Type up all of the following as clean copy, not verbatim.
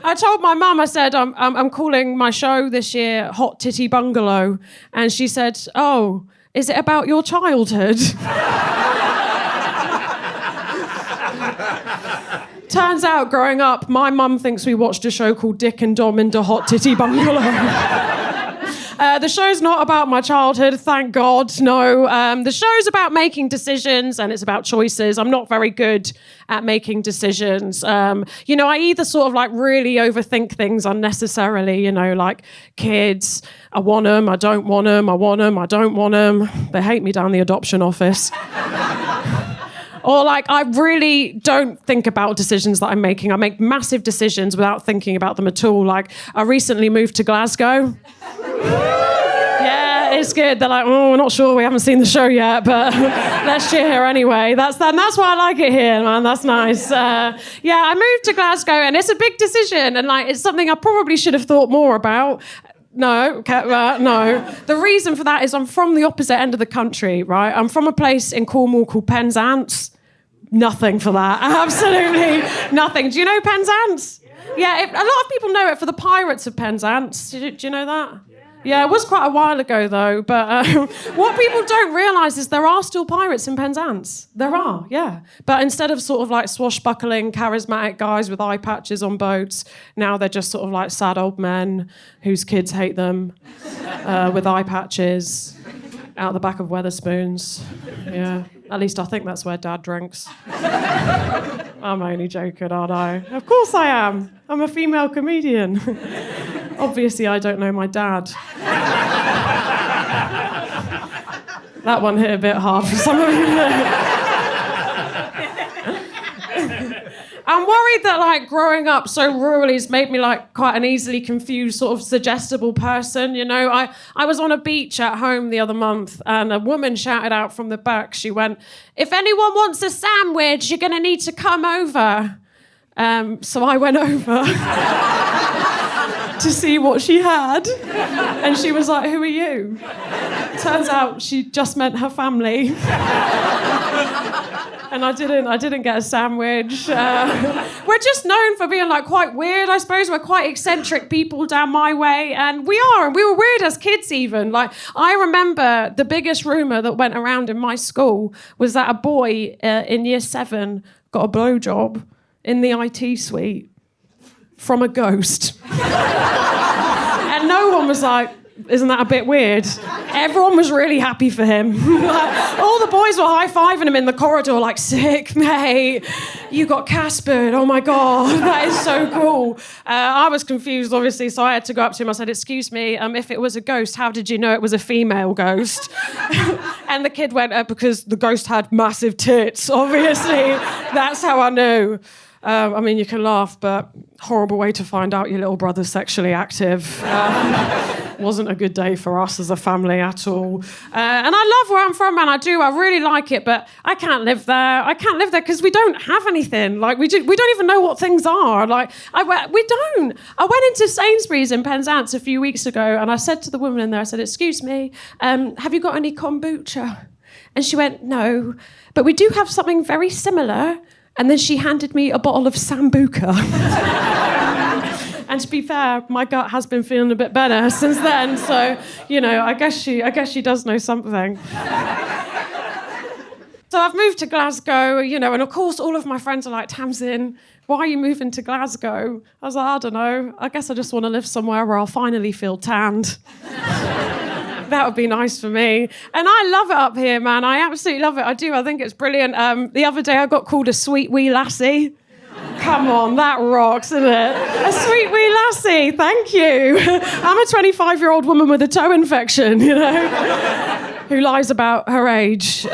I told my mum, I said, I'm calling my show this year Hot Titty Bungalow. And she said, oh, is it about your childhood? Turns out, growing up, my mum thinks we watched a show called Dick and Dom into Hot Titty Bungalow. The show's not about my childhood, thank God, no. The show's about making decisions and it's about choices. I'm not very good at making decisions. I either sort of like really overthink things unnecessarily, like kids, I want them, I don't want them, I want them, I don't want them. They hate me down the adoption office. Or like, I really don't think about decisions that I'm making. I make massive decisions without thinking about them at all. Like, I recently moved to Glasgow. Yeah, it's good. They're like, oh, we're not sure. We haven't seen the show yet, but let's cheer anyway. That's why I like it here, man. That's nice. I moved to Glasgow, and it's a big decision, and like, it's something I probably should have thought more about. No. The reason for that is I'm from the opposite end of the country, right? I'm from a place in Cornwall called Penzance. Nothing for that. Absolutely nothing. Do you know Penzance? Yeah, a lot of people know it for the Pirates of Penzance. Do you know that? Yeah, it was quite a while ago, though. But what people don't realise is there are still pirates in Penzance. There are, yeah. But instead of sort of like swashbuckling, charismatic guys with eye patches on boats, now they're just sort of like sad old men whose kids hate them with eye patches out the back of Weatherspoons. Yeah, at least I think that's where Dad drinks. I'm only joking, aren't I? Of course I am. I'm a female comedian. Obviously, I don't know my dad. That one hit a bit hard for some of you. I'm worried that, like, growing up so rurally has made me, like, quite an easily confused, sort of suggestible person, I was on a beach at home the other month and a woman shouted out from the back. She went, if anyone wants a sandwich, you're going to need to come over. So I went over to see what she had. And she was like, who are you? Turns out she just meant her family. And I didn't get a sandwich. We're just known for being like quite weird, I suppose. We're quite eccentric people down my way, and we were weird as kids even. Like, I remember the biggest rumour that went around in my school was that a boy in year 7 got a blowjob in the IT suite from a ghost. And no one was like, isn't that a bit weird? Everyone was really happy for him. Like, all the boys were high-fiving him in the corridor, like, sick, mate. You got Caspered. Oh, my God. That is so cool. I was confused, obviously, so I had to go up to him. I said, excuse me, if it was a ghost, how did you know it was a female ghost? And the kid went, because the ghost had massive tits, obviously. That's how I knew. You can laugh, but horrible way to find out your little brother's sexually active. Wasn't a good day for us as a family at all. And I love where I'm from, and I really like it, but I can't live there. I can't live there because we don't have anything. Like, we don't even know what things are. Like, we don't. I went into Sainsbury's in Penzance a few weeks ago, and I said to the woman in there, I said, excuse me, have you got any kombucha? And she went, no, but we do have something very similar. And then she handed me a bottle of Sambuca. And to be fair, my gut has been feeling a bit better since then. So, I guess she does know something. So I've moved to Glasgow, and of course all of my friends are like, Tamsyn, why are you moving to Glasgow? I was like, I don't know. I guess I just want to live somewhere where I'll finally feel tanned. That would be nice for me. And I love it up here, man. I absolutely love it. I do. I think it's brilliant. The other day I got called a sweet wee lassie. Come on, that rocks, isn't it? A sweet wee lassie, thank you. I'm a 25-year-old woman with a toe infection, who lies about her age. So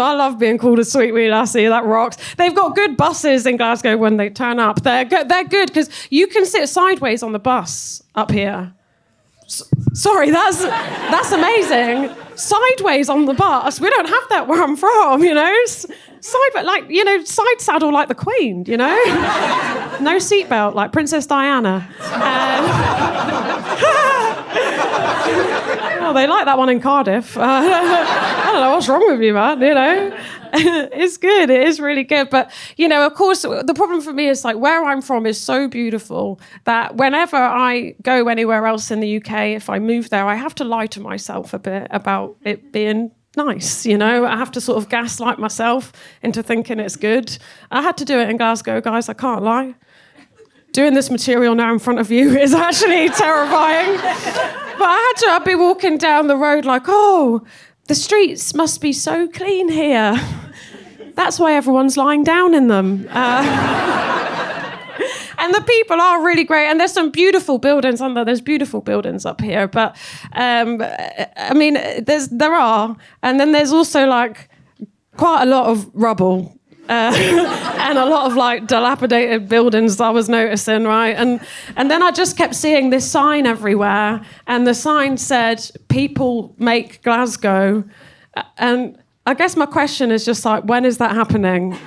I love being called a sweet wee lassie. That rocks. They've got good buses in Glasgow when they turn up. They're good because you can sit sideways on the bus up here. Sorry, that's amazing. Sideways on the bus. We don't have that where I'm from, side saddle like the Queen, No seatbelt like Princess Diana. Oh, they like that one in Cardiff. I don't know what's wrong with you, man, It's good. It is really good. But, of course, the problem for me is like where I'm from is so beautiful that whenever I go anywhere else in the UK, if I move there, I have to lie to myself a bit about it being nice. I have to sort of gaslight myself into thinking it's good. I had to do it in Glasgow, guys. I can't lie. Doing this material now in front of you is actually terrifying. But I'd be walking down the road like, oh, the streets must be so clean here. That's why everyone's lying down in them. And the people are really great. And there's some beautiful buildings on there. There's beautiful buildings up here. But, there are. And then there's also, like, quite a lot of rubble. And a lot of like dilapidated buildings I was noticing, right? And then I just kept seeing this sign everywhere, and the sign said, "People make Glasgow." And I guess my question is just like, when is that happening? Because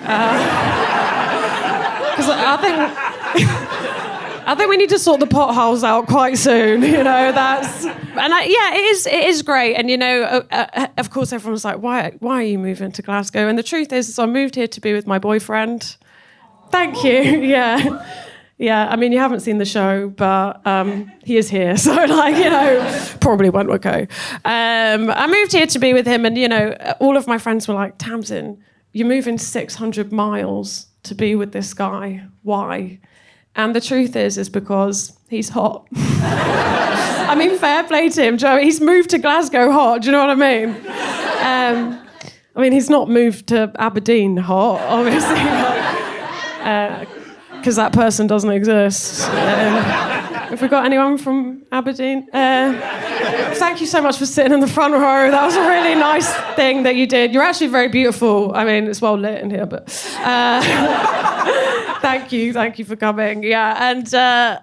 I think we need to sort the potholes out quite soon. It is great. And of course, everyone's like, why are you moving to Glasgow? And the truth is I moved here to be with my boyfriend. Thank you. Yeah. I mean, you haven't seen the show, but he is here, so probably won't okay. I moved here to be with him, and all of my friends were like, Tamsyn, you're moving 600 miles to be with this guy. Why? And the truth is because he's hot. I mean, fair play to him, Joe. He's moved to Glasgow hot, do you know what I mean? He's not moved to Aberdeen hot, obviously, because that person doesn't exist. Have we got anyone from Aberdeen? Thank you so much for sitting in the front row. That was a really nice thing that you did. You're actually very beautiful. I mean, it's well lit in here, but... Thank you for coming. Yeah, and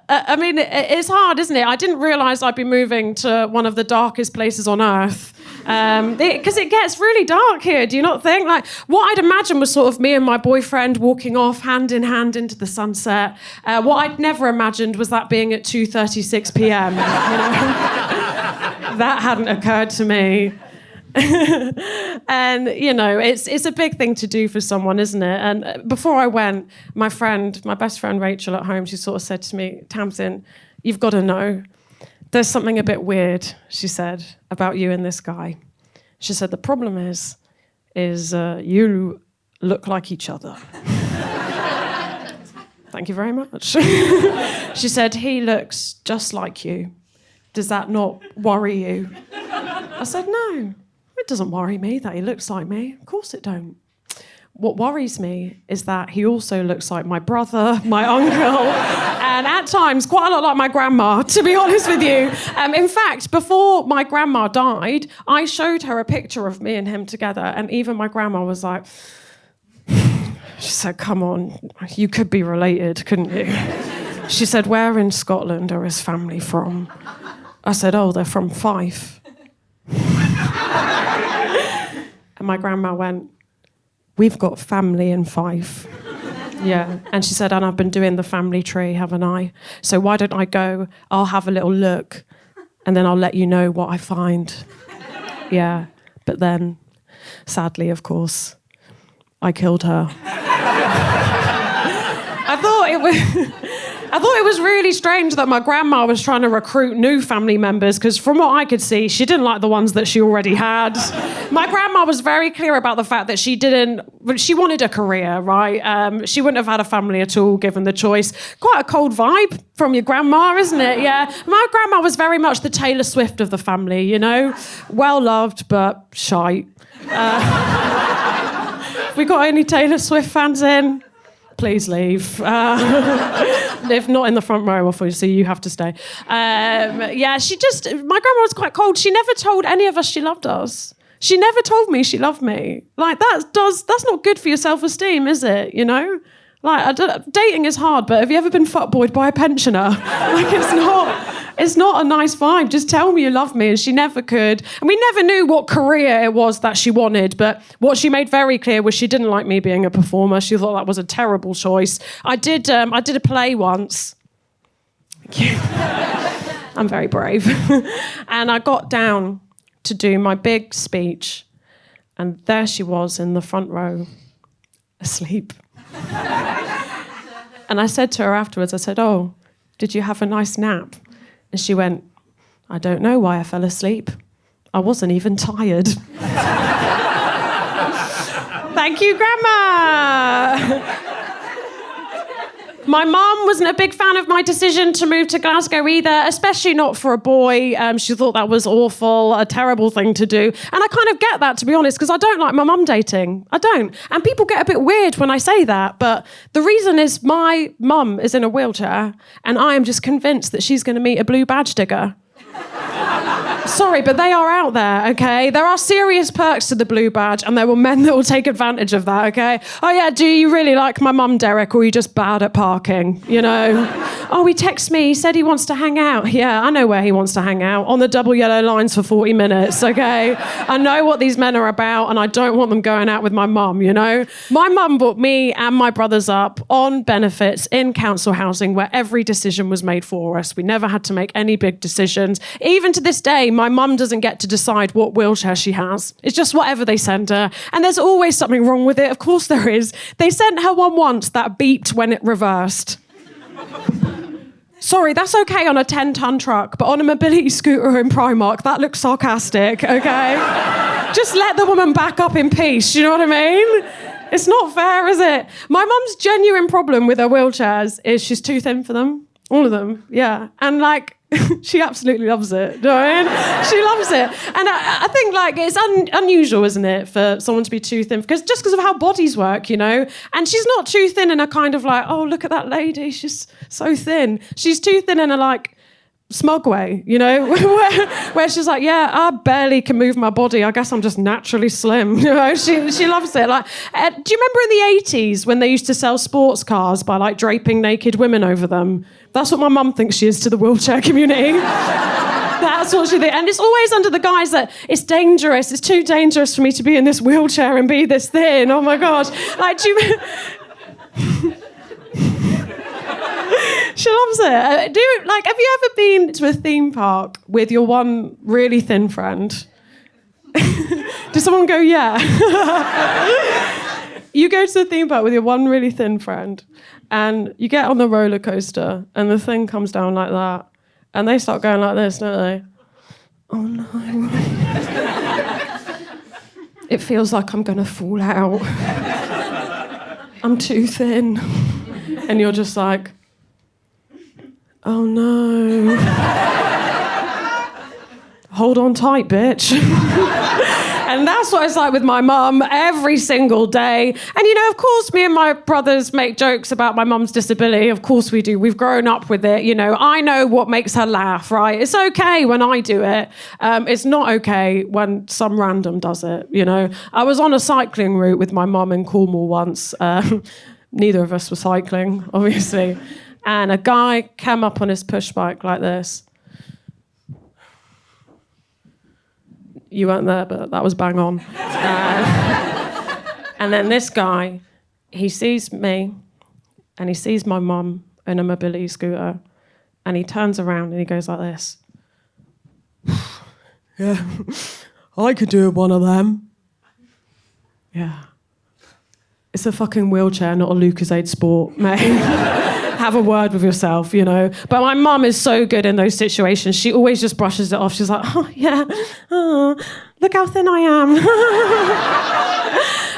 it's hard, isn't it? I didn't realise I'd be moving to one of the darkest places on earth, because it gets really dark here. Do you not think? Like, what I'd imagine was sort of me and my boyfriend walking off hand in hand into the sunset. What I'd never imagined was that being at 2:36 p.m. That hadn't occurred to me. And it's a big thing to do for someone, isn't it? And before I went, my best friend Rachel at home, she sort of said to me, Tamsyn, you've got to know there's something a bit weird, she said, about you and this guy. She said the problem is you look like each other. Thank you very much. She said he looks just like you. Does that not worry you? I said no. It doesn't worry me that he looks like me. Of course it don't. What worries me is that he also looks like my brother, my uncle, and at times quite a lot like my grandma, to be honest with you. In fact, before my grandma died, I showed her a picture of me and him together, and even my grandma was like, she said, come on, you could be related, couldn't you? She said, where in Scotland are his family from? I said, oh, they're from Fife. And my grandma went, we've got family in Fife. Yeah. And she said, and I've been doing the family tree, haven't I? So why don't I go, I'll have a little look, and then I'll let you know what I find. Yeah. But then, sadly, of course, I killed her. I thought it was really strange that my grandma was trying to recruit new family members, because from what I could see, she didn't like the ones that she already had. My grandma was very clear about the fact that she wanted a career, right? She wouldn't have had a family at all, given the choice. Quite a cold vibe from your grandma, isn't it? Yeah. My grandma was very much the Taylor Swift of the family, well-loved, but shite. We got any Taylor Swift fans in? Please leave. If not in the front row, obviously, you have to stay. My grandma was quite cold. She never told any of us she loved us. She never told me she loved me. Like, that's not good for your self-esteem, is it? Like, dating is hard, but have you ever been fuckboyed by a pensioner? Like, it's not a nice vibe. Just tell me you love me, and she never could. And we never knew what career it was that she wanted, but what she made very clear was she didn't like me being a performer. She thought that was a terrible choice. I did a play once. I'm very brave. And I got down to do my big speech, And there she was in the front row, asleep. And I said to her afterwards, I said, "Oh, did you have a nice nap?" And she went, "I don't know why I fell asleep. I wasn't even tired." Thank you, Grandma. My mum wasn't a big fan of my decision to move to Glasgow either, especially not for a boy. She thought that was awful, a terrible thing to do. And I kind of get that, to be honest, because I don't like my mum dating. I don't. And people get a bit weird when I say that. But the reason is my mum is in a wheelchair and I am just convinced that she's going to meet a blue badge digger. Sorry, but they are out there, okay? There are serious perks to the blue badge, and there will men that will take advantage of that, okay? "Oh yeah, do you really like my mum, Derek, or are you just bad at parking, you know?" "Oh, he texted me, he said he wants to hang out." Yeah, I know where he wants to hang out, on the double yellow lines for 40 minutes, okay? I know what these men are about, and I don't want them going out with my mum, you know? My mum brought me and my brothers up on benefits in council housing where every decision was made for us. We never had to make any big decisions. Even to this day, my mum doesn't get to decide what wheelchair she has. It's just whatever they send her. And there's always something wrong with it. Of course there is. They sent her one once that beeped when it reversed. Sorry, that's okay on a 10-ton truck, but on a mobility scooter in Primark, that looks sarcastic, okay? Just let the woman back up in peace, you know what I mean? It's not fair, is it? My mum's genuine problem with her wheelchairs is she's too thin for them. All of them, yeah. And like, she absolutely loves it. Do you know what I mean? She loves it. And I think like it's unusual, isn't it, for someone to be too thin? Because of how bodies work, you know? And she's not too thin in a kind of like, "Oh, look at that lady, she's so thin." She's too thin in a like smug way, you know? where she's like, "Yeah, I barely can move my body. I guess I'm just naturally slim." You know, she loves it. Like, do you remember in the 80s when they used to sell sports cars by like draping naked women over them? That's what my mum thinks she is to the wheelchair community. That's what she thinks. And it's always under the guise that it's dangerous. It's too dangerous for me to be in this wheelchair and be this thin. Oh my God. Like, do you... She loves it. Have you ever been to a theme park with your one really thin friend? Does someone go, yeah? You go to the theme park with your one really thin friend and you get on the roller coaster and the thing comes down like that and they start going like this, don't they? Oh no. It feels like I'm going to fall out. I'm too thin. And you're just like, oh no. Hold on tight, bitch. And that's what it's like with my mum every single day. And, you know, of course, me and my brothers make jokes about my mum's disability. Of course we do. We've grown up with it. You know, I know what makes her laugh, right? It's okay when I do it. It's not okay when some random does it, you know. I was on a cycling route with my mum in Cornwall once. Neither of us were cycling, obviously. And a guy came up on his push bike like this. You weren't there, but that was bang on. And then this guy, he sees me and he sees my mum in a mobility scooter and he turns around and he goes like this. Yeah, I could do one of them. Yeah. It's a fucking wheelchair, not a Lucozade Sport, mate. Have a word with yourself, you know. But my mum is so good in those situations. She always just brushes it off. She's like, oh, yeah, oh, look how thin I am.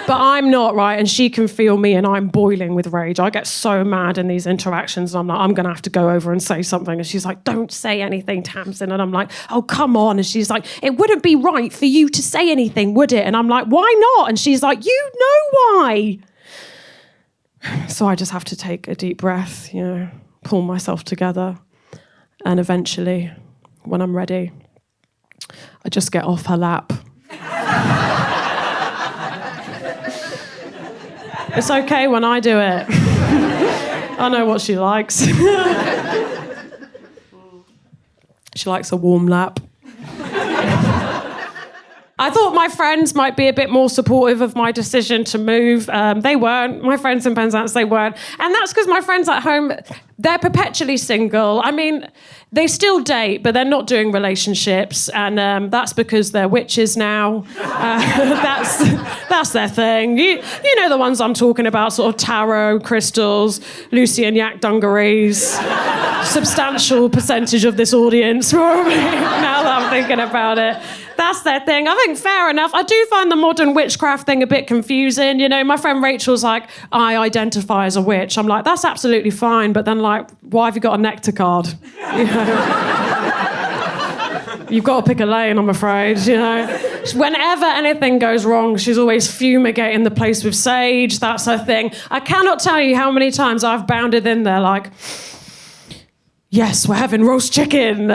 But I'm not, right? And she can feel me and I'm boiling with rage. I get so mad in these interactions and I'm like, I'm going to have to go over and say something. And she's like, don't say anything, Tamsyn. And I'm like, oh, come on. And she's like, it wouldn't be right for you to say anything, would it? And I'm like, why not? And she's like, you know why. So I just have to take a deep breath, you know, pull myself together. And eventually, when I'm ready, I just get off her lap. It's okay when I do it. I know what she likes. She likes a warm lap. I thought my friends might be a bit more supportive of my decision to move. They weren't. My friends in Penzance, they weren't. And that's because my friends at home, They're perpetually single. I mean, they still date, but they're not doing relationships, and that's because they're witches now. That's their thing. You know the ones I'm talking about, sort of tarot, crystals, Lucy and Yak dungarees. Substantial percentage of this audience, probably, now that I'm thinking about it. That's their thing. I think fair enough. I do find the modern witchcraft thing a bit confusing. You know, my friend Rachel's like, I identify as a witch. I'm like, that's absolutely fine. But then, like, why have you got a nectar card? You know? You've got to pick a lane, I'm afraid, you know. Whenever anything goes wrong, she's always fumigating the place with sage. That's her thing. I cannot tell you how many times I've bounded in there like, yes, we're having roast chicken.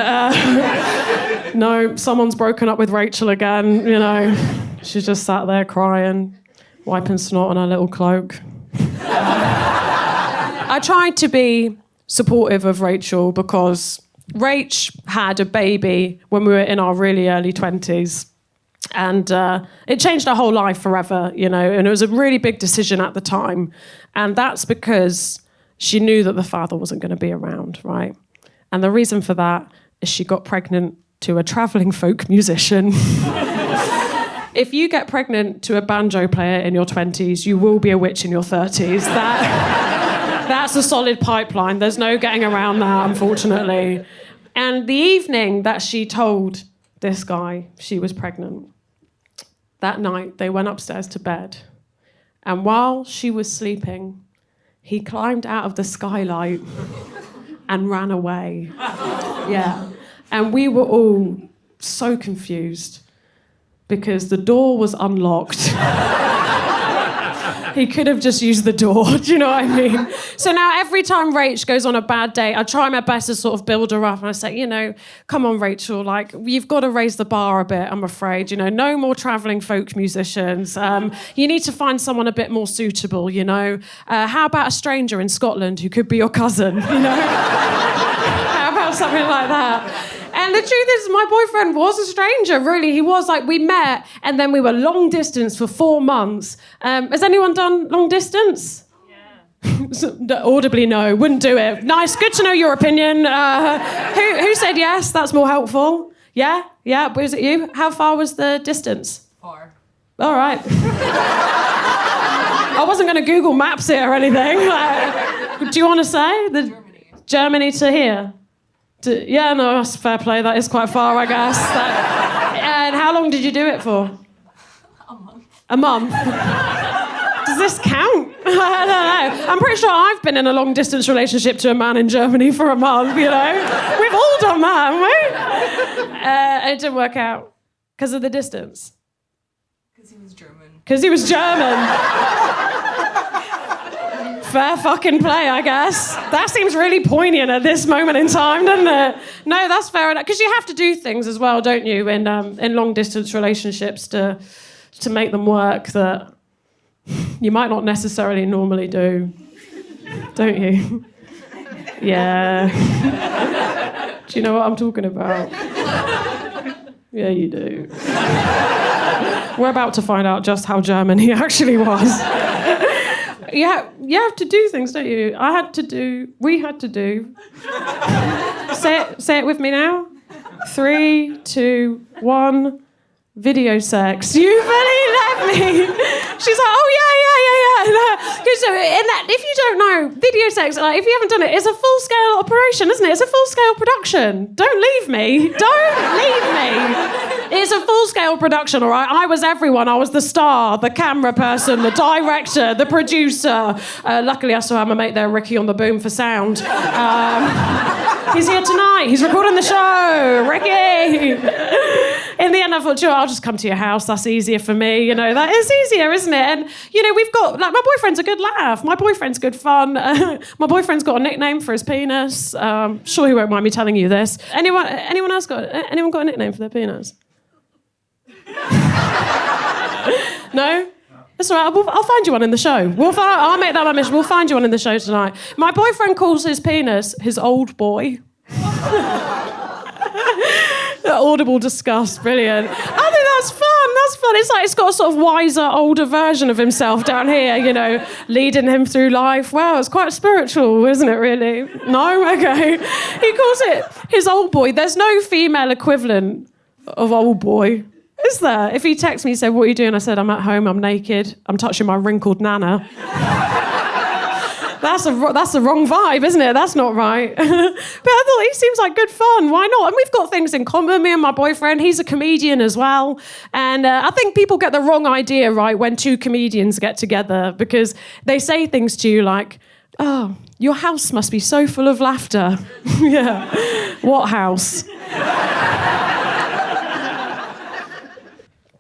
No, someone's broken up with Rachel again, you know. She's just sat there crying, wiping snot on her little cloak. I tried to be supportive of Rachel because Rach had a baby when we were in our really early 20s. And it changed her whole life forever, you know, and it was a really big decision at the time. And that's because she knew that the father wasn't going to be around, right? And the reason for that is she got pregnant to a travelling folk musician. If you get pregnant to a banjo player in your 20s, you will be a witch in your 30s. That's a solid pipeline. There's no getting around that, unfortunately. And the evening that she told this guy she was pregnant, that night they went upstairs to bed. And while she was sleeping, he climbed out of the skylight and ran away. Yeah. And we were all so confused because the door was unlocked. He could have just used the door, do you know what I mean? So now every time Rach goes on a bad date, I try my best to sort of build her up and I say, you know, come on, Rachel, like, you've got to raise the bar a bit, I'm afraid. You know, no more travelling folk musicians. You need to find someone a bit more suitable, you know. How about a stranger in Scotland who could be your cousin, you know? How about something like that? And the truth is, my boyfriend was a stranger, really. He was, like, we met, and then we were long distance for 4 months. Has anyone done long distance? Yeah. Audibly, no. Wouldn't do it. Nice. Good to know your opinion. Who said yes? That's more helpful. Yeah? Yeah? Was it you? How far was the distance? 4. All right. I wasn't going to Google Maps it or anything. Like, do you want to say? Germany to here? Yeah, no, that's fair play. That is quite far, I guess. And how long did you do it for? A month. A month? Does this count? I don't know. I'm pretty sure I've been in a long-distance relationship to a man in Germany for a month, you know? We've all done that, haven't we? It didn't work out. Because of the distance? Because he was German. Because he was German. Fair fucking play, I guess. That seems really poignant at this moment in time, doesn't it? No, that's fair enough. Because you have to do things as well, don't you, in long-distance relationships to make them work that you might not necessarily normally do. Don't you? Yeah. Do you know what I'm talking about? Yeah, you do. We're about to find out just how German he actually was. You have to do things, don't you? We had to do. Say it with me now. 3, 2, 1. Video sex. You really let me. She's like, oh yeah. Because if you don't know, video sex, like, if you haven't done it, it's a full-scale operation, isn't it? It's a full-scale production. Don't leave me. It's a full-scale production, all right? I was everyone. I was the star, the camera person, the director, the producer. Luckily, I still have my mate there, Ricky, on the boom for sound. He's here tonight. He's recording the show. Ricky. In the end, I thought, I'll just come to your house. That's easier for me. You know, that is easier, isn't it? And, you know, we've got, like, my boyfriend's a good laugh. My boyfriend's good fun. My boyfriend's got a nickname for his penis. Sure he won't mind me telling you this. Anyone got a nickname for their penis? No? That's all right. I'll find you one in the show. I'll make that my mission. We'll find you one in the show tonight. My boyfriend calls his penis his old boy. Audible disgust. Brilliant. I think that's fun. That's fun. It's like it's got a sort of wiser, older version of himself down here, you know, leading him through life. Wow, it's quite spiritual, isn't it, really? No? Okay. He calls it his old boy. There's no female equivalent of old boy, is there? If he texts me and said, what are you doing? I said, I'm at home, I'm naked, I'm touching my wrinkled nana. That's the wrong vibe, isn't it? That's not right. But I thought he seems like good fun. Why not? And we've got things in common, me and my boyfriend. He's a comedian as well. And I think people get the wrong idea, right, when two comedians get together, because they say things to you like, oh, your house must be so full of laughter. Yeah. What house?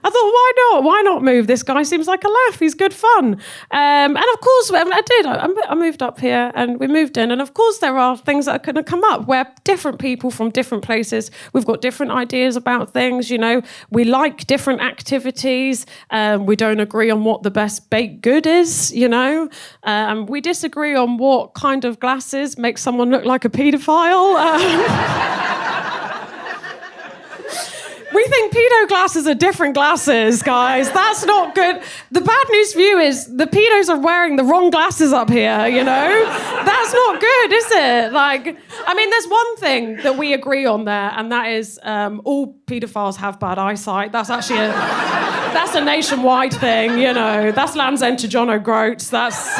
I thought, why not? Why not move? This guy seems like a laugh. He's good fun. And of course, I did. I moved up here and we moved in. And of course, there are things that are going to come up where different people from different places, we've got different ideas about things. You know, we like different activities. We don't agree on what the best baked good is, you know. We disagree on what kind of glasses make someone look like a paedophile. We think pedo glasses are different glasses, guys. That's not good. The bad news for you is the pedos are wearing the wrong glasses up here, you know? That's not good, is it? Like, I mean, there's one thing that we agree on there, and that is all pedophiles have bad eyesight. That's actually that's a nationwide thing, you know? That's Land's End to John O'Groats. That's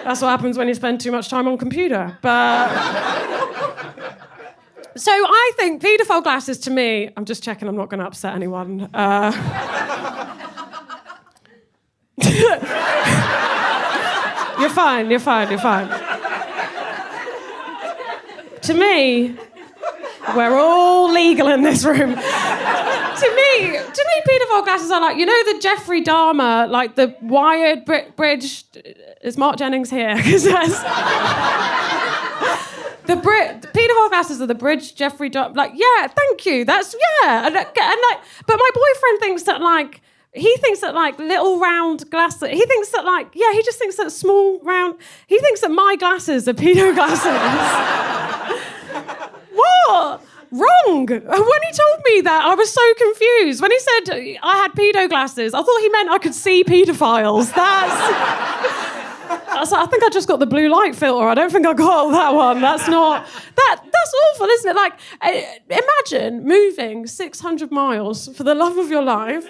what happens when you spend too much time on computer. But... So I think paedophile glasses to me, I'm just checking I'm not going to upset anyone. You're fine. To me, we're all legal in this room. To me, paedophile glasses are like, you know the Jeffrey Dahmer, like the wired bridge... Is Mark Jennings here? Because that's... The paedophile glasses are the bridge, Jeffrey Dahmer. Like, yeah, thank you. That's, yeah. And like, but my boyfriend thinks that, like, he thinks that, like, little round glasses, he thinks that, like, yeah, he just thinks that small, round, he thinks that my glasses are pedo glasses. What? Wrong. When he told me that, I was so confused. When he said I had pedo glasses, I thought he meant I could see pedophiles. I was like, I think I just got the blue light filter. I don't think I got that one. That's awful, isn't it? Like, imagine moving 600 miles for the love of your life.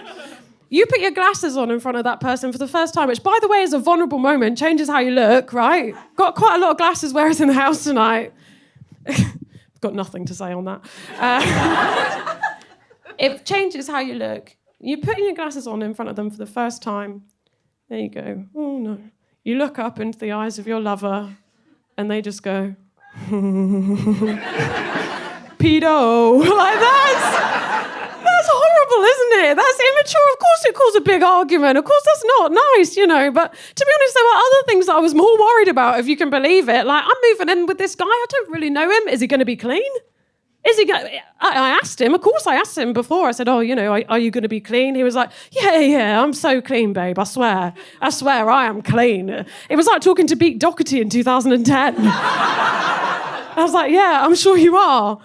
You put your glasses on in front of that person for the first time, which, by the way, is a vulnerable moment, changes how you look, right? Got quite a lot of glasses wearers in the house tonight. Got nothing to say on that. It changes how you look. You're putting your glasses on in front of them for the first time. There you go. Oh, no. You look up into the eyes of your lover and they just go, pedo. Like, that's horrible, isn't it? That's immature. Of course it caused a big argument. Of course that's not nice, you know. But to be honest, there were other things that I was more worried about, if you can believe it. Like, I'm moving in with this guy. I don't really know him. Is he going to be clean? I asked him, of course I asked him before. I said, oh, you know, are you going to be clean? He was like, yeah, I'm so clean, babe, I swear I am clean. It was like talking to Pete Doherty in 2010. I was like, yeah, I'm sure you are.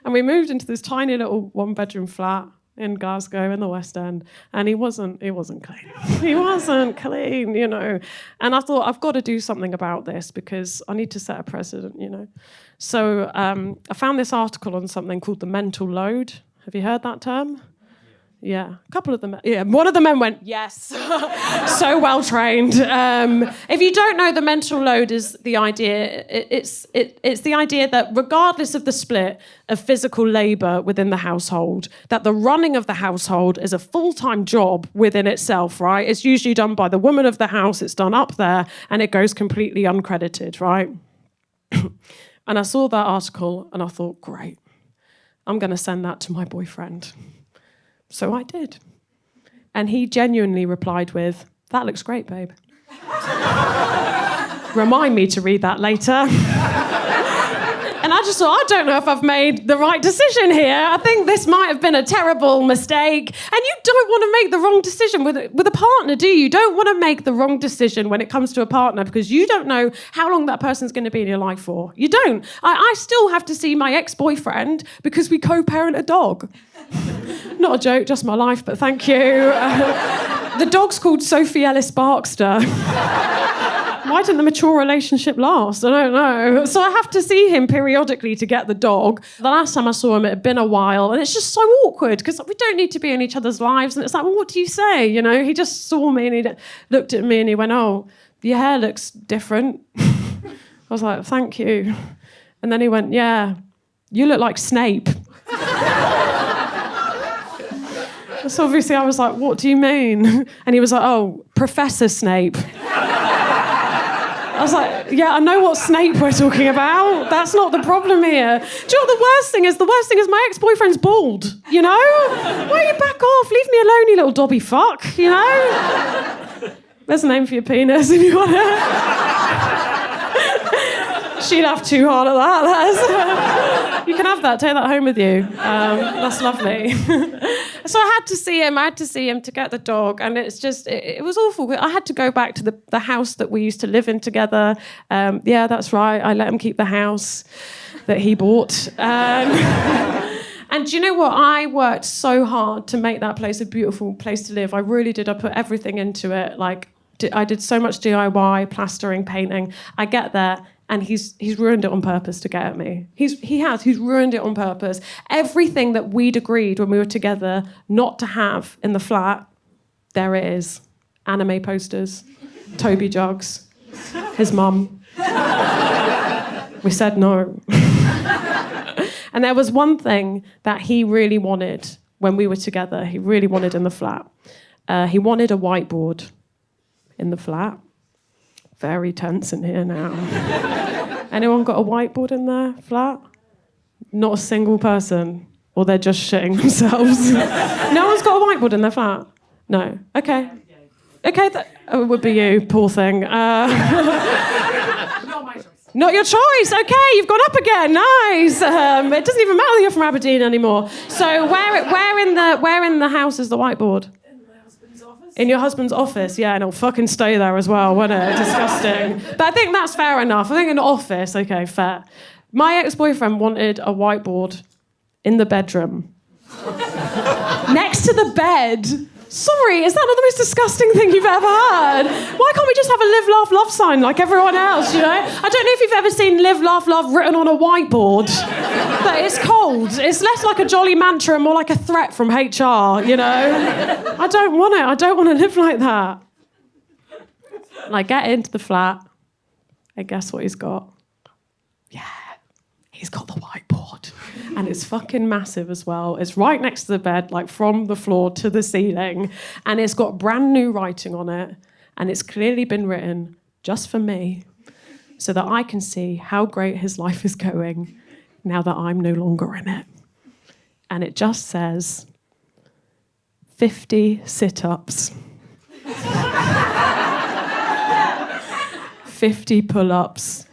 And we moved into this tiny little one-bedroom flat in Glasgow in the West End, and he wasn't clean. He wasn't clean, you know. And I thought, I've got to do something about this because I need to set a precedent, you know. So I found this article on something called the mental load. Have you heard that term? Yeah, a couple of them. Yeah, one of the men went, yes. So well trained. If you don't know, the mental load is the idea. It's the idea that regardless of the split of physical labour within the household, that the running of the household is a full-time job within itself, right? It's usually done by the woman of the house. It's done up there, and it goes completely uncredited, right? And I saw that article, and I thought, great, I'm going to send that to my boyfriend. So I did. And he genuinely replied with, that looks great, babe. Remind me to read that later. And I just thought, I don't know if I've made the right decision here. I think this might have been a terrible mistake. And you don't want to make the wrong decision with a partner, do you? You don't want to make the wrong decision when it comes to a partner because you don't know how long that person's going to be in your life for. You don't. I still have to see my ex-boyfriend because we co-parent a dog. Not a joke, just my life, but thank you. The dog's called Sophie Ellis Barkster. Why didn't the mature relationship last? I don't know. So I have to see him periodically to get the dog. The last time I saw him, it had been a while, and it's just so awkward because we don't need to be in each other's lives. And it's like, well, what do you say? You know, he just saw me and he looked at me and he went, oh, your hair looks different. I was like, thank you. And then he went, yeah, you look like Snape. So obviously I was like, what do you mean? And he was like, oh, Professor Snape. I was like, yeah, I know what Snape we're talking about. That's not the problem here. Do you know what the worst thing is? The worst thing is my ex-boyfriend's bald, you know? Why don't you back off? Leave me alone, you little dobby fuck, you know? There's a name for your penis if you want it. She'd laugh too hard at that. You can have that. Take that home with you. That's lovely. So I had to see him to get the dog, and it's just it was awful. I had to go back to the house that we used to live in together. Yeah, that's right. I let him keep the house that he bought. And do you know what? I worked so hard to make that place a beautiful place to live. I really did. I put everything into it. Like I did so much DIY, plastering, painting. I get there. And he's ruined it on purpose to get at me. He's ruined it on purpose. Everything that we'd agreed when we were together not to have in the flat, there it is. Anime posters, Toby jugs, his mum. We said no. And there was one thing that he really wanted when we were together. He really wanted in the flat. He wanted a whiteboard in the flat. Very tense in here now. Anyone got a whiteboard in their flat? Not a single person. Or they're just shitting themselves. No one's got a whiteboard in their flat? No. Okay. Okay, it would be you, poor thing. Not my choice. Not your choice. Okay, you've gone up again. Nice. It doesn't even matter that you're from Aberdeen anymore. So where in the house is the whiteboard? In your husband's office, yeah, and it'll fucking stay there as well, won't it? Disgusting. But I think that's fair enough. I think an office, okay, fair. My ex-boyfriend wanted a whiteboard in the bedroom. Next to the bed. Sorry, is that not the most disgusting thing you've ever heard? Why can't we just have a live, laugh, love sign like everyone else, you know? I don't know if you've ever seen live, laugh, love written on a whiteboard. But it's cold. It's less like a jolly mantra and more like a threat from HR, you know? I don't want it. I don't want to live like that. And I get into the flat, and guess what he's got? Yeah, he's got the whiteboard. And it's fucking massive as well. It's right next to the bed, like from the floor to the ceiling. And it's got brand new writing on it. And it's clearly been written just for me so that I can see how great his life is going now that I'm no longer in it. And it just says 50 sit-ups. 50 pull-ups.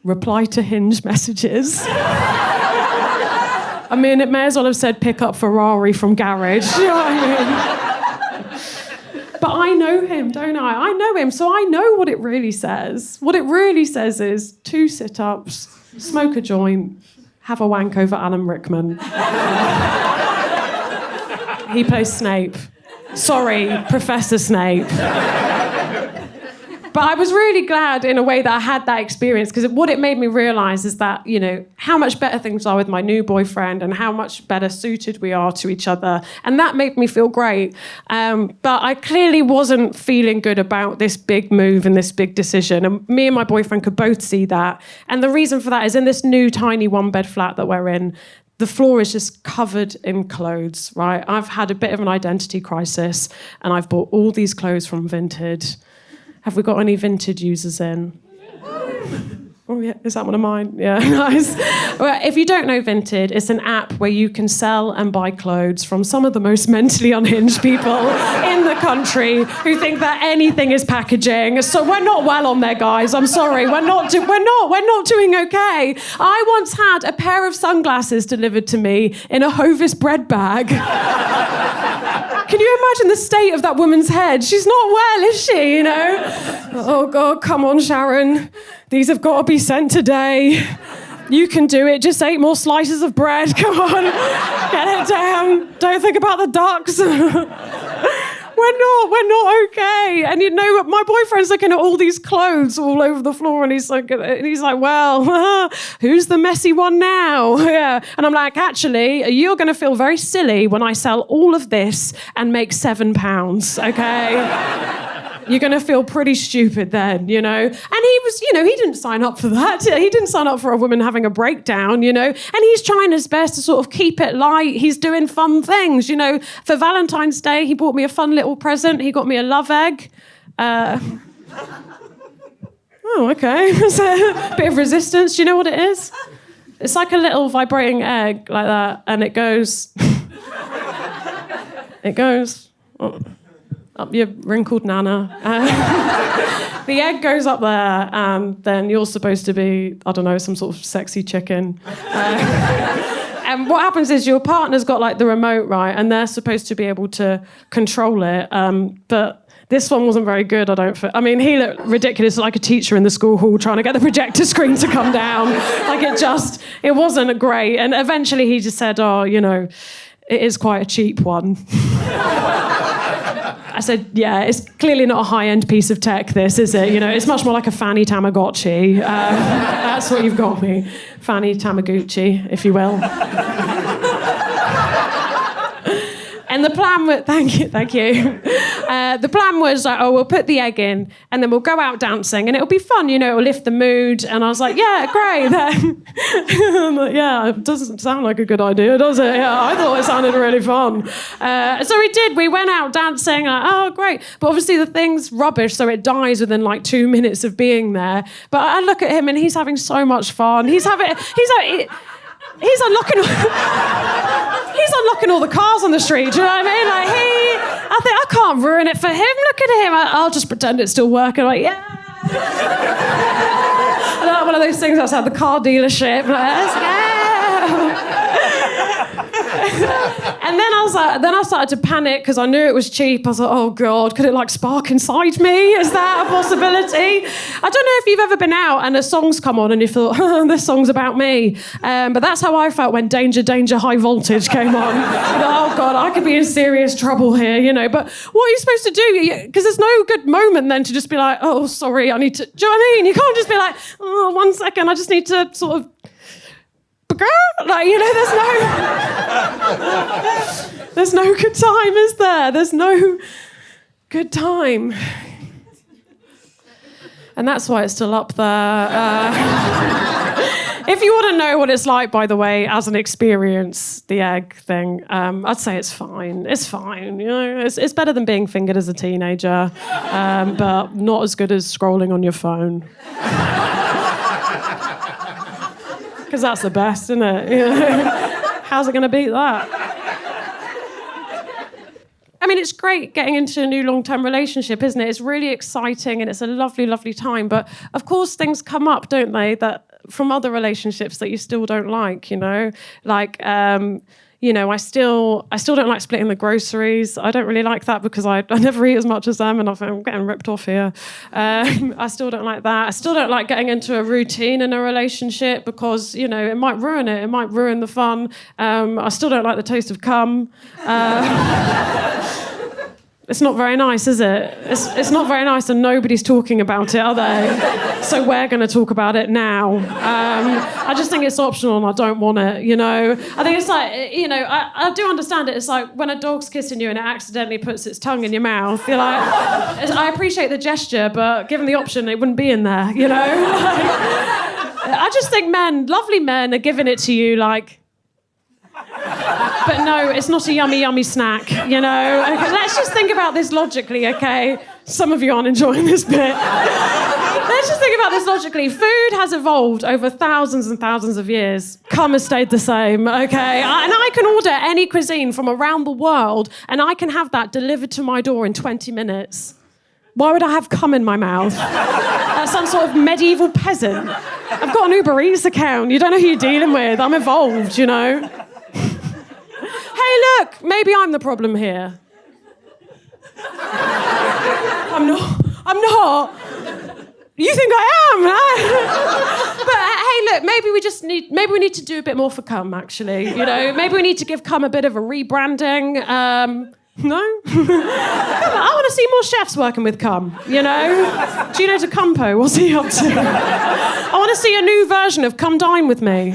Reply to Hinge messages. I mean, it may as well have said pick up Ferrari from garage. You know what I mean? But I know him, don't I? I know him, so I know what it really says. What it really says is 2 sit-ups, smoke a joint, have a wank over Alan Rickman. He plays Snape. Sorry, Professor Snape. But I was really glad in a way that I had that experience because what it made me realise is that, you know, how much better things are with my new boyfriend and how much better suited we are to each other. And that made me feel great. But I clearly wasn't feeling good about this big move and this big decision. And me and my boyfriend could both see that. And the reason for that is in this new tiny one-bed flat that we're in, the floor is just covered in clothes, right? I've had a bit of an identity crisis and I've bought all these clothes from Vinted. Have we got any Vinted users in? Oh, yeah, is that one of mine? Yeah, nice. Well, if you don't know Vinted, it's an app where you can sell and buy clothes from some of the most mentally unhinged people in the country who think that anything is packaging. So we're not well on there, guys. I'm sorry. We're not doing okay. I once had a pair of sunglasses delivered to me in a Hovis bread bag. Can you imagine the state of that woman's head? She's not well, is she, you know? Oh, God, come on, Sharon. These have got to be sent today. You can do it. Just 8 more slices of bread. Come on. Get it down. Don't think about the ducks. We're not okay. And you know, my boyfriend's looking at all these clothes all over the floor, and he's like, well, who's the messy one now? Yeah. And I'm like, actually, you're going to feel very silly when I sell all of this and make £7, okay? You're going to feel pretty stupid then, you know? And he was, you know, he didn't sign up for that. He didn't sign up for a woman having a breakdown, you know? And he's trying his best to sort of keep it light. He's doing fun things, you know? For Valentine's Day, he bought me a fun little present. He got me a love egg. Oh, okay. It's a bit of resistance. Do you know what it is? It's like a little vibrating egg like that, and it goes... up your wrinkled nana. The egg goes up there, and then you're supposed to be, I don't know, some sort of sexy chicken. And what happens is your partner's got like the remote, right, and they're supposed to be able to control it. But this one wasn't very good, I don't think. I mean, he looked ridiculous, like a teacher in the school hall trying to get the projector screen to come down. Like it wasn't great. And eventually he just said, oh, you know, it is quite a cheap one. I said, yeah, it's clearly not a high-end piece of tech, this, is it? You know, it's much more like a fanny Tamagotchi. That's what you've got me. Fanny Tamaguchi, if you will. And the plan was, thank you. The plan was, we'll put the egg in, and then we'll go out dancing, and it'll be fun, you know, it'll lift the mood. And I was like, yeah, great. Like, yeah, it doesn't sound like a good idea, does it? Yeah, I thought it sounded really fun. So we did. We went out dancing. Oh, great. But obviously the thing's rubbish, so it dies within like 2 minutes of being there. But I look at him, and he's having so much fun. He's unlocking all the cars on the street, do you know what I mean? Like I think I can't ruin it for him. Look at him. I'll just pretend it's still working. Like, yeah. I like one of those things outside the car dealership. Like, let's go. And then I started to panic because I knew it was cheap. I was like, oh God, could it like spark inside me? Is that a possibility? I don't know if you've ever been out and a song's come on and you thought, this song's about me. But that's how I felt when Danger, Danger, High Voltage came on. Oh God, I could be in serious trouble here, you know. But what are you supposed to do? Because there's no good moment then to just be like, oh, sorry, I need to... Do you know what I mean? You can't just be like, oh, 1 second, I just need to sort of... Like, you know, there's no good time, is there? There's no good time. And that's why it's still up there. If you want to know what it's like, by the way, as an experience, the egg thing, I'd say it's fine. It's fine, you know. It's better than being fingered as a teenager, but not as good as scrolling on your phone. Because that's the best, isn't it? You know? How's it going to beat that? I mean, it's great getting into a new long-term relationship, isn't it? It's really exciting and it's a lovely, lovely time. But of course, things come up, don't they, that from other relationships that you still don't like, you know? Like, you know, I still don't like splitting the groceries. I don't really like that because I never eat as much as them, and I'm getting ripped off here. I still don't like that. I still don't like getting into a routine in a relationship because, you know, it might ruin it. It might ruin the fun. I still don't like the taste of cum. It's not very nice, is it? It's not very nice, and nobody's talking about it, are they? So we're going to talk about it now. I just think it's optional, and I don't want it, you know? I think it's like, you know, I do understand it. It's like when a dog's kissing you and it accidentally puts its tongue in your mouth. You're like, I appreciate the gesture, but given the option, it wouldn't be in there, you know? I just think lovely men, are giving it to you like... But no, it's not a yummy, yummy snack, you know? Okay, let's just think about this logically, okay? Some of you aren't enjoying this bit. Let's just think about this logically. Food has evolved over thousands and thousands of years. Cum has stayed the same, okay? And I can order any cuisine from around the world, and I can have that delivered to my door in 20 minutes. Why would I have cum in my mouth? As some sort of medieval peasant. I've got an Uber Eats account. You don't know who you're dealing with. I'm evolved, you know? Hey, look, maybe I'm the problem here. I'm not. You think I am, huh? But hey, look, maybe we need to do a bit more for cum, actually. You know, maybe we need to give cum a bit of a rebranding. No? I want to see more chefs working with cum, you know? Gino DeCampo, what's he up to? I want to see a new version of Come Dine With Me.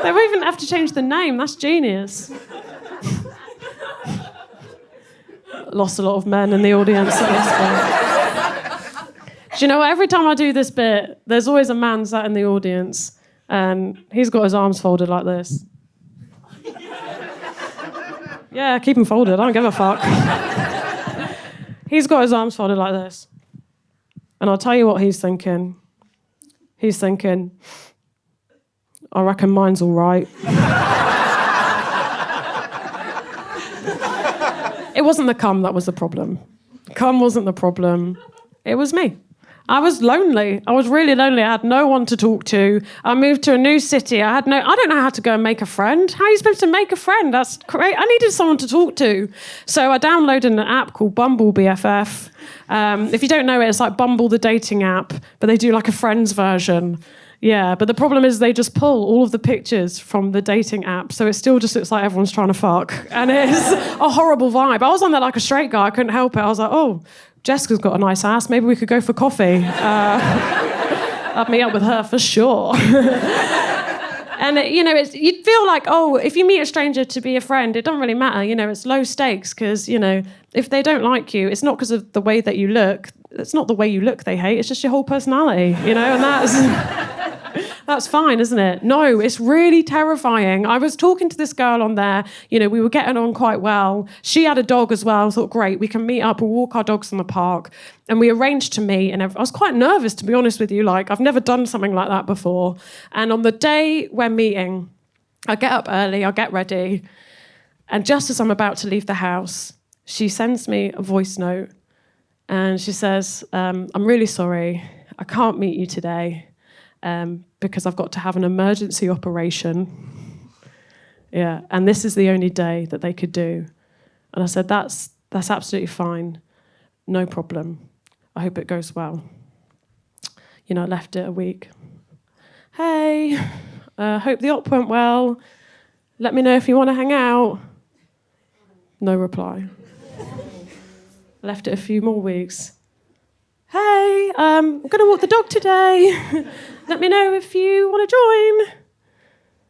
They won't even have to change the name, that's genius. Lost a lot of men in the audience at this point. Do you know what? Every time I do this bit, there's always a man sat in the audience and he's got his arms folded like this. Yeah, keep him folded. I don't give a fuck. He's got his arms folded like this. And I'll tell you what he's thinking. He's thinking, I reckon mine's all right. It wasn't the cum that was the problem. Cum wasn't the problem. It was me. I was lonely. I was really lonely. I had no one to talk to. I moved to a new city. I don't know how to go and make a friend. How are you supposed to make a friend? That's great. I needed someone to talk to. So I downloaded an app called Bumble BFF. If you don't know it, it's like Bumble the dating app, but they do like a friends version. Yeah, but the problem is they just pull all of the pictures from the dating app, so it still just looks like everyone's trying to fuck. And it's a horrible vibe. I was on there like a straight guy. I couldn't help it. I was like, oh, Jessica's got a nice ass. Maybe we could go for coffee. I'd meet up with her for sure. And, you know, you'd feel like, oh, if you meet a stranger to be a friend, it doesn't really matter. You know, it's low stakes because, you know, if they don't like you, it's not because of the way that you look. It's not the way you look they hate. It's just your whole personality, you know, and that's fine, isn't it? No, it's really terrifying. I was talking to this girl on there. You know, we were getting on quite well. She had a dog as well. I thought, great, we can meet up. We'll walk our dogs in the park. And we arranged to meet. And I was quite nervous, to be honest with you. Like, I've never done something like that before. And on the day we're meeting, I get up early, I get ready. And just as I'm about to leave the house, she sends me a voice note. And she says, I'm really sorry. I can't meet you today. Because I've got to have an emergency operation. Yeah, and this is the only day that they could do. And I said, that's absolutely fine. No problem. I hope it goes well. You know, I left it a week. Hey, hope the op went well. Let me know if you want to hang out. No reply. Left it a few more weeks. Hey, I'm going to walk the dog today. Let me know if you want to join.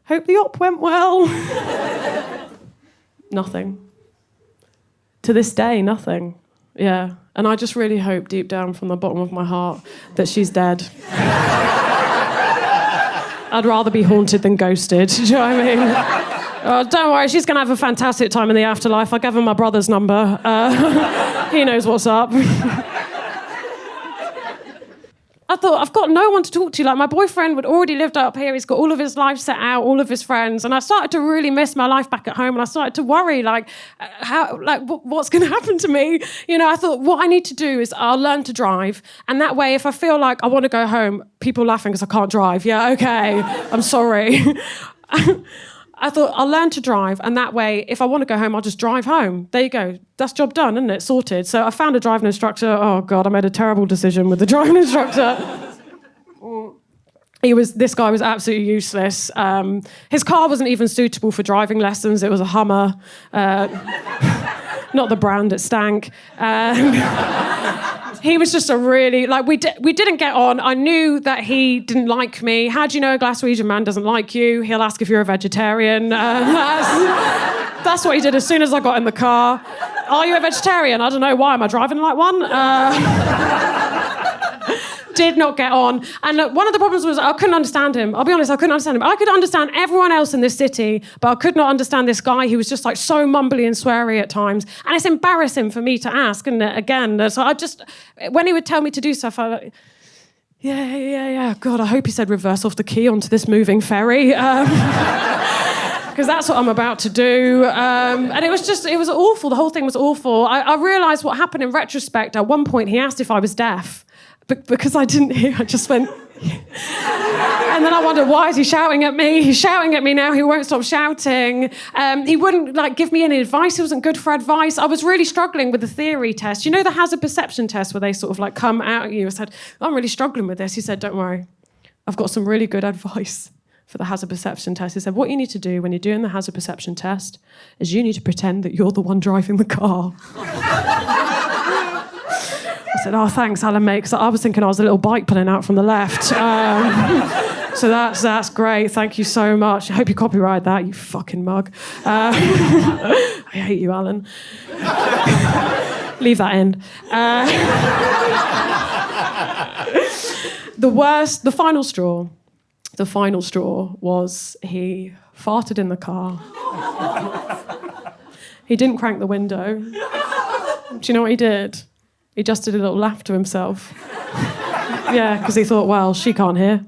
Hope the op went well. Nothing. To this day, nothing. Yeah. And I just really hope deep down from the bottom of my heart that she's dead. I'd rather be haunted than ghosted. Do you know what I mean? Don't worry, she's going to have a fantastic time in the afterlife. I gave her my brother's number. He knows what's up. I thought, I've got no one to talk to. Like, my boyfriend would already lived up here. He's got all of his life set out, all of his friends. And I started to really miss my life back at home. And I started to worry, what's going to happen to me? You know, I thought, what I need to do is I'll learn to drive. And that way, if I feel like I want to go home, people laughing because I can't drive. Yeah, okay, I'm sorry. I thought, I'll learn to drive, and that way, if I want to go home, I'll just drive home. There you go. That's job done, isn't it? Sorted. So I found a driving instructor. Oh, God, I made a terrible decision with the driving instructor. This guy was absolutely useless. His car wasn't even suitable for driving lessons. It was a Hummer. Not the brand, it stank. He was just a really, we didn't get on. I knew that he didn't like me. How do you know a Glaswegian man doesn't like you? He'll ask if you're a vegetarian. That's what he did as soon as I got in the car. Are you a vegetarian? I don't know, why am I driving like one? did not get on. And one of the problems was I couldn't understand him. I'll be honest, I couldn't understand him. I could understand everyone else in this city, but I could not understand this guy. He was just like so mumbly and sweary at times. And it's embarrassing for me to ask. And again, so when he would tell me to do stuff, I like, yeah. God, I hope he said reverse off the key onto this moving ferry. Because that's what I'm about to do. And it was awful. The whole thing was awful. I realised what happened in retrospect. At one point, he asked if I was deaf. Because I didn't hear, I just went... And then I wondered, why is he shouting at me? He's shouting at me now. He won't stop shouting. He wouldn't give me any advice. He wasn't good for advice. I was really struggling with the theory test. You know the hazard perception test where they sort of come out at you? I said, I'm really struggling with this. He said, don't worry. I've got some really good advice for the hazard perception test. He said, what you need to do when you're doing the hazard perception test is you need to pretend that you're the one driving the car. I said, oh, thanks, Alan, mate, because I was thinking I was a little bike pulling out from the left. So that's great. Thank you so much. I hope you copyright that, you fucking mug. I hate you, Alan. Leave that in. The final straw was he farted in the car. He didn't crank the window. Do you know what he did? He just did a little laugh to himself. Yeah, because he thought, well, she can't hear.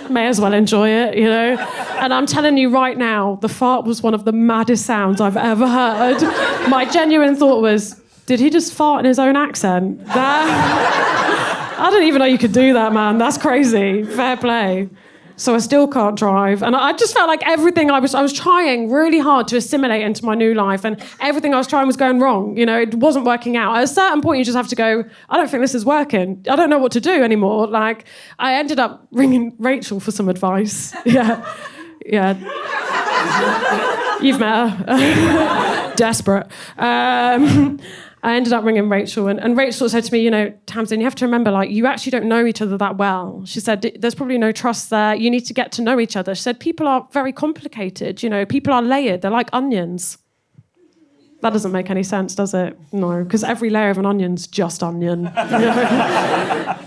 May as well enjoy it, you know? And I'm telling you right now, the fart was one of the maddest sounds I've ever heard. My genuine thought was, did he just fart in his own accent? I didn't even know you could do that, man. That's crazy. Fair play. So I still can't drive. And I just felt like everything I was trying really hard to assimilate into my new life, and everything I was trying was going wrong. You know, it wasn't working out. At a certain point, you just have to go, I don't think this is working. I don't know what to do anymore. Like, I ended up ringing Rachel for some advice. Yeah. You've met her. Desperate. I ended up ringing Rachel, and Rachel said to me, you know, Tamsyn, you have to remember, you actually don't know each other that well. She said, there's probably no trust there. You need to get to know each other. She said, people are very complicated. You know, people are layered. They're like onions. That doesn't make any sense, does it? No, because every layer of an onion's just onion.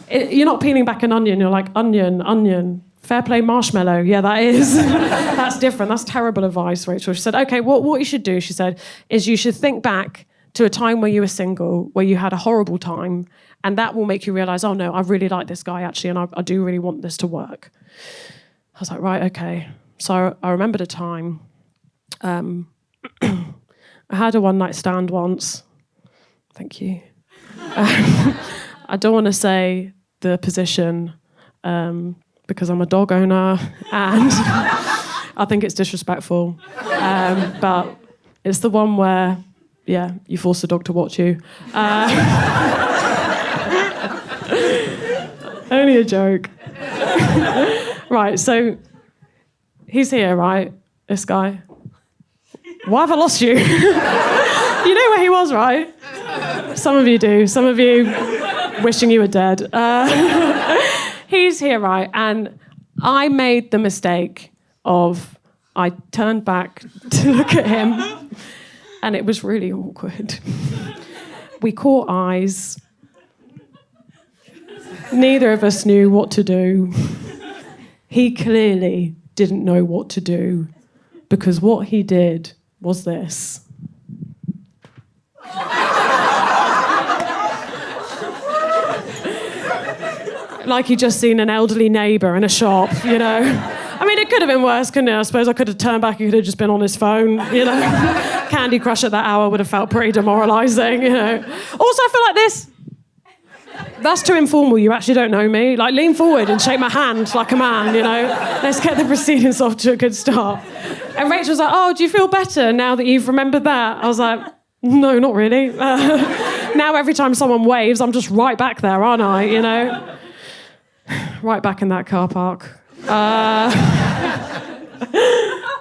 You're not peeling back an onion. You're like, onion. Fair play marshmallow. Yeah, that is. That's different. That's terrible advice, Rachel. She said, okay, what you should do, she said, is you should think back to a time where you were single, where you had a horrible time, and that will make you realise, oh no, I really like this guy actually, and I do really want this to work. I was like, right, okay. So I remembered a time. I had a one-night stand once. Thank you. I don't want to say the position because I'm a dog owner, and I think it's disrespectful. But it's the one where, yeah, you force the dog to watch you. Only a joke. Right, so he's here, right? This guy. Why have I lost you? You know where he was, right? Some of you do. Some of you wishing you were dead. He's here, right? And I made the mistake of, I turned back to look at him, and it was really awkward. We caught eyes. Neither of us knew what to do. He clearly didn't know what to do, because what he did was this. Like he'd just seen an elderly neighbour in a shop, you know. I mean, it could have been worse, couldn't it? I suppose I could have turned back, he could have just been on his phone, you know. Candy Crush at that hour would have felt pretty demoralising, you know. Also, I feel like this. That's too informal, you actually don't know me. Like, lean forward and shake my hand like a man, you know. Let's get the proceedings off to a good start. And Rachel was like, oh, do you feel better now that you've remembered that? I was like, no, not really. Now every time someone waves, I'm just right back there, aren't I, you know? Right back in that car park.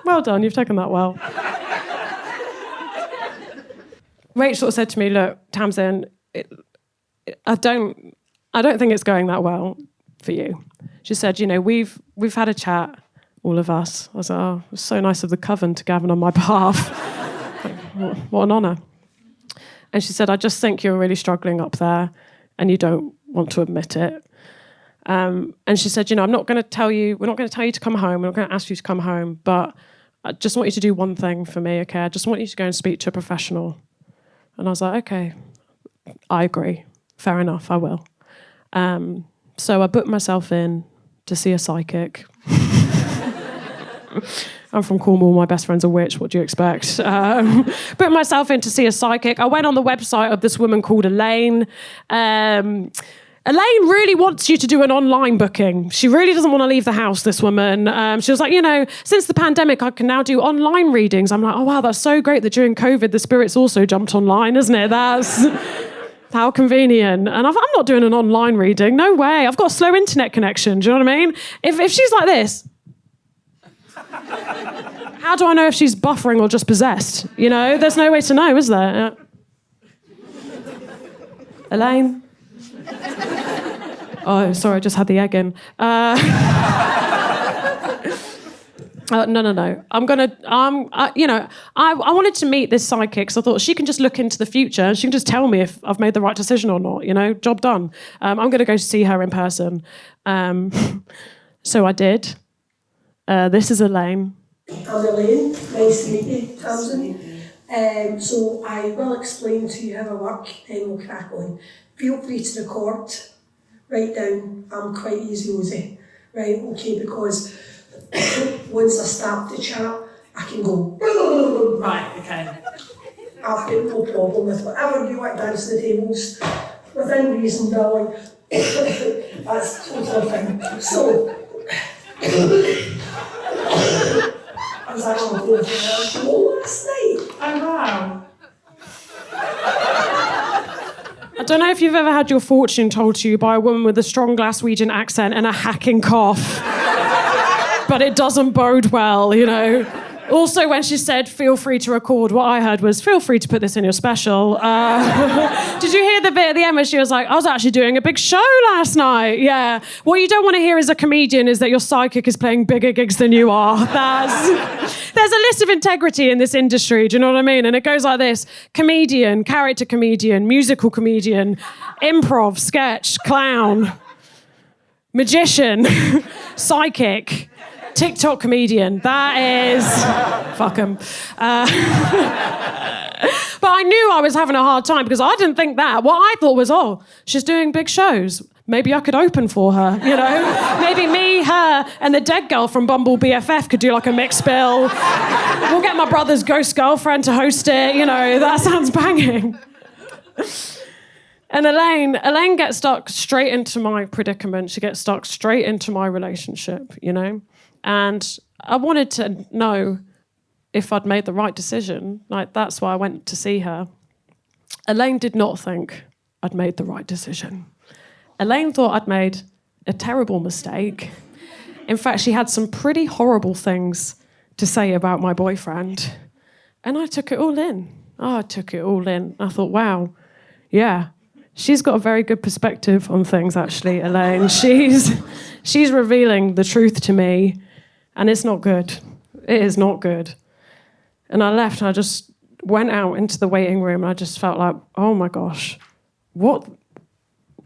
Well done, you've taken that well. Rachel said to me, look, Tamsyn, I don't think it's going that well for you. She said, you know, we've had a chat, all of us. I was like, oh, it was so nice of the coven to gather on my behalf. What an honour. And she said, I just think you're really struggling up there. and you don't want to admit it. And she said, we're not going to tell you to come home. We're not going to ask you to come home, but I just want you to do one thing for me, okay? I just want you to go and speak to a professional. And I was like, okay, I agree. Fair enough, I will. So I booked myself in to see a psychic. I'm from Cornwall, my best friend's a witch, what do you expect? Put myself in to see a psychic. I went on the website of this woman called Elaine. Elaine really wants you to do an online booking. She really doesn't want to leave the house, this woman. She was like, since the pandemic, I can now do online readings. I'm like, oh, wow, that's so great that during COVID, the spirits also jumped online, isn't it? That's how convenient. And I'm not doing an online reading. No way. I've got a slow internet connection. Do you know what I mean? If she's like this, how do I know if she's buffering or just possessed? There's no way to know, is there? Elaine? Oh, sorry, I just had the egg in. No. I wanted to meet this psychic, so I thought she can just look into the future and she can just tell me if I've made the right decision or not, job done. I'm going to go see her in person. So I did. This is Elaine. I'm Elaine. Nice to meet you, Tamsyn. So I will explain to you how I work, then we'll crack on. Feel free to record, write down. I'm quite easy, Rosie. Right, okay, because once I start the chat, I can go. Right, okay. I've got no problem with whatever you want to dance the tables. Within reason, darling. That's totally fine. So, I was actually going for a show last night. Oh, wow. I don't know if you've ever had your fortune told to you by a woman with a strong Glaswegian accent and a hacking cough, but it doesn't bode well, Also, when she said, feel free to record, what I heard was, feel free to put this in your special. Did you hear the bit at the end where she was like, I was actually doing a big show last night? Yeah. What you don't want to hear as a comedian is that your psychic is playing bigger gigs than you are. There's a list of integrity in this industry, do you know what I mean? And it goes like this: comedian, character comedian, musical comedian, improv, sketch, clown, magician, psychic, TikTok comedian. That is... fuck 'em. But I knew I was having a hard time because I didn't think that. What I thought was, she's doing big shows. Maybe I could open for her, Maybe me, her, and the dead girl from Bumble BFF could do like a mixed bill. We'll get my brother's ghost girlfriend to host it, That sounds banging. And Elaine gets stuck straight into my predicament. She gets stuck straight into my relationship, And I wanted to know if I'd made the right decision. That's why I went to see her. Elaine did not think I'd made the right decision. Elaine thought I'd made a terrible mistake. In fact, she had some pretty horrible things to say about my boyfriend. And I took it all in. I took it all in. I thought, wow, yeah, she's got a very good perspective on things, actually, Elaine. She's revealing the truth to me. And it's not good. It is not good. And I left and I just went out into the waiting room and I just felt like, oh my gosh, what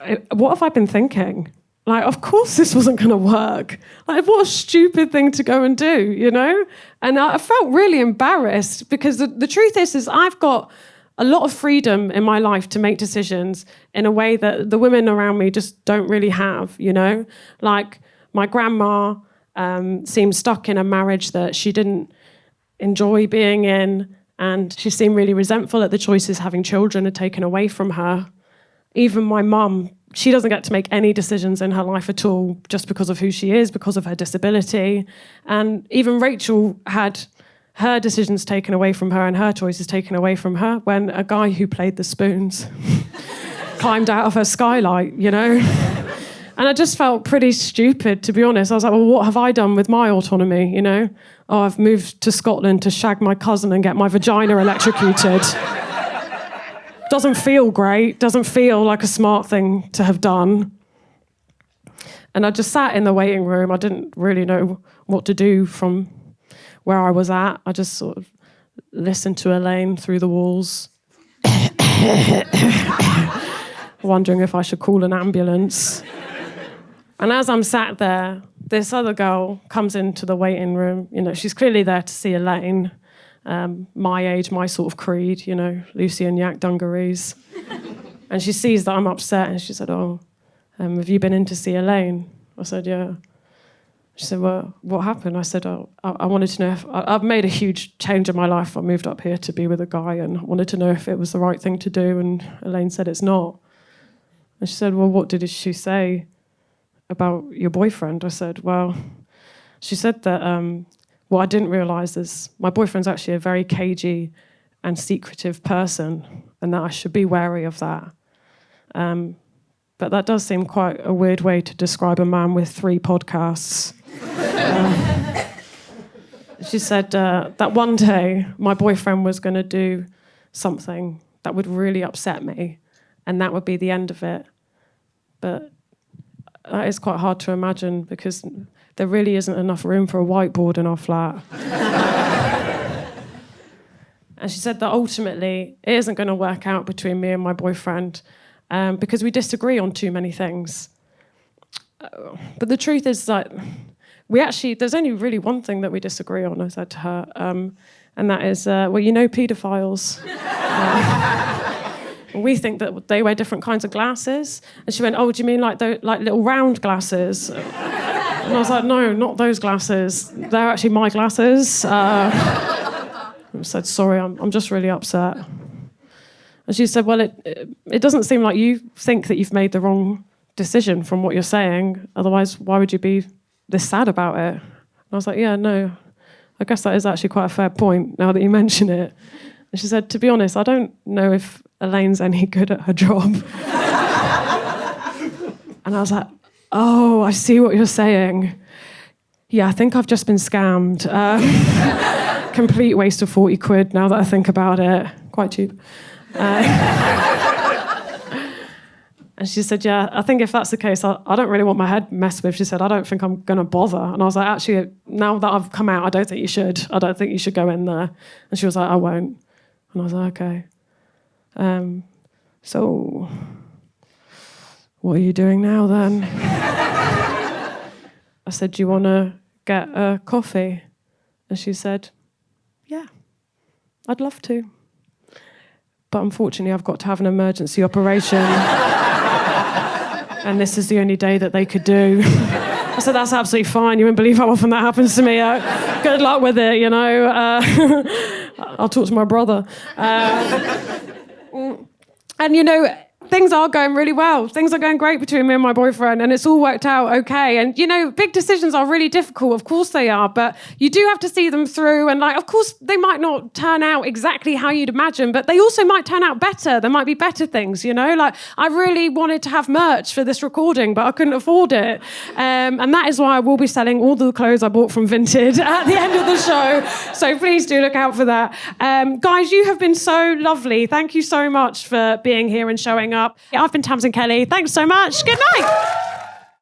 have I been thinking? Of course this wasn't going to work. What a stupid thing to go and do, And I felt really embarrassed because the truth is I've got a lot of freedom in my life to make decisions in a way that the women around me just don't really have, my grandma seemed stuck in a marriage that she didn't enjoy being in, and she seemed really resentful at the choices having children had taken away from her. Even my mum, she doesn't get to make any decisions in her life at all just because of who she is, because of her disability. And even Rachel had her decisions taken away from her and her choices taken away from her when a guy who played the spoons climbed out of her skylight, And I just felt pretty stupid, to be honest. I was like, well, what have I done with my autonomy, Oh, I've moved to Scotland to shag my cousin and get my vagina electrocuted. Doesn't feel great, doesn't feel like a smart thing to have done. And I just sat in the waiting room. I didn't really know what to do from where I was at. I just sort of listened to Elaine through the walls. wondering if I should call an ambulance. And as I'm sat there, this other girl comes into the waiting room. You know, she's clearly there to see Elaine. My age, my sort of creed, you know, Lucy and Yak dungarees. And she sees that I'm upset and she said, "Oh, have you been in to see Elaine?" I said, "Yeah." She said, "Well, what happened?" I said, "Oh, I wanted to know if I've made a huge change in my life. I moved up here to be with a guy and I wanted to know if it was the right thing to do." And Elaine said, "It's not." And she said, "Well, what did she say about your boyfriend?" I said, "Well," she said that, what I didn't realise is my boyfriend's actually a very cagey and secretive person and that I should be wary of that. But that does seem quite a weird way to describe a man with 3 podcasts. She said that one day my boyfriend was going to do something that would really upset me and that would be the end of it. But that is quite hard to imagine because there really isn't enough room for a whiteboard in our flat. And she said that ultimately it isn't going to work out between me and my boyfriend because we disagree on too many things. But the truth is that there's only really one thing that we disagree on, I said to her, and that is, well, you know paedophiles. We think that they wear different kinds of glasses. And she went, "Oh, do you mean like little round glasses?" And I was like, "No, not those glasses. They're actually my glasses." I said, "Sorry, I'm just really upset." And she said, "Well, it doesn't seem like you think that you've made the wrong decision from what you're saying. Otherwise, why would you be this sad about it?" And I was like, "Yeah, no, I guess that is actually quite a fair point now that you mention it." And she said, "To be honest, I don't know if Elaine's any good at her job." And I was like, "Oh, I see what you're saying. Yeah, I think I've just been scammed. Complete waste of 40 quid now that I think about it. Quite cheap." And she said, "Yeah, I think if that's the case, I don't really want my head messed with." She said, "I don't think I'm going to bother." And I was like, "Actually, now that I've come out, I don't think you should. I don't think you should go in there." And she was like, "I won't." And I was like, "Okay. So what are you doing now then?" I said, "Do you want to get a coffee?" And she said, "Yeah, I'd love to. But unfortunately, I've got to have an emergency operation. And this is the only day that they could do." I said, "That's absolutely fine. You wouldn't believe how often that happens to me. Good luck with it, you know. I'll talk to my brother." And, you know, things are going really well. Things are going great between me and my boyfriend, and it's all worked out okay. And, you know, big decisions are really difficult. Of course they are, but you do have to see them through. And, like, of course, they might not turn out exactly how you'd imagine, but they also might turn out better. There might be better things, you know? Like, I really wanted to have merch for this recording, but I couldn't afford it. And that is why I will be selling all the clothes I bought from Vinted at the end of the show. So please do look out for that. Guys, you have been so lovely. Thank you so much for being here and showing up. I've been Tamsyn Kelly. Thanks so much. Good night.